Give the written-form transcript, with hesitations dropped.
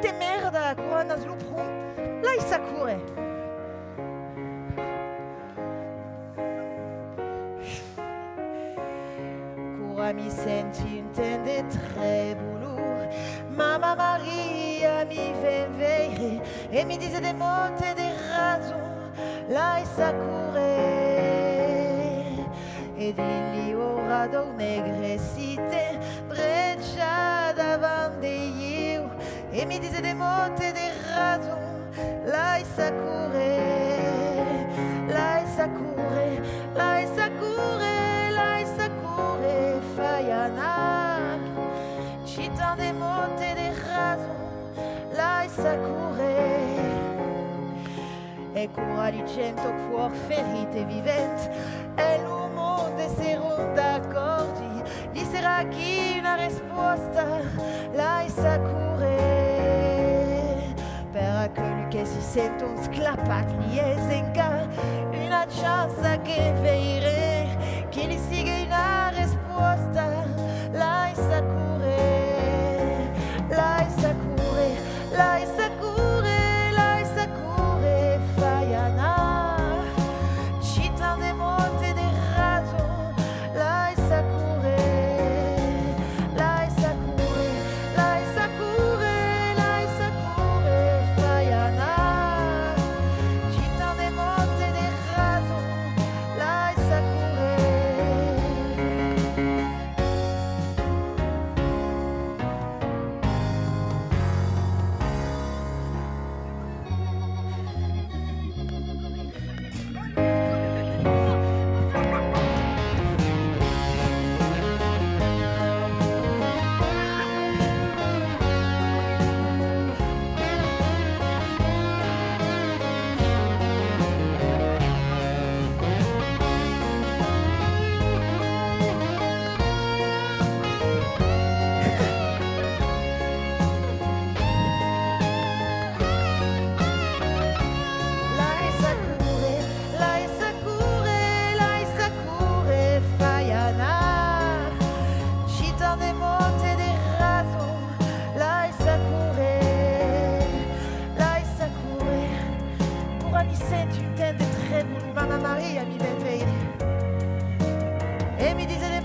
te merda, corona sluprum, la isakure. Cura mi senti un tende tre boulou, Mamma Maria mi veille e mi disait des mots et des raisons, la isakure. Ed il ora do negrecite, breccia davanti io, e mi disait des mots et des raisons, la isakure, la isakure, la isakure, la isakure, faiana, citan des mots et des raisons, la isakure, e cura di cento cuor ferite vivente, e l'uomo desero d'accordi, gli sarà chi una risposta, la isakure, per aquelli che si sentono sclappati e senca, una chance che veire, che gli siga una risposta, la isakure, la isakure, la isakure, la isakure, faiana, citan des mots et des raisons, la isakure, la isakure, la isakure, la isakure, faiana, citan des mots et des raisons, la isakure. La isakure, la isakure, la isakure, faiana, citan des mots et des raisons, la isakure, la isakure, pour mi senti un tente tre boulou, Mamma Maria mi veille, e mi disait des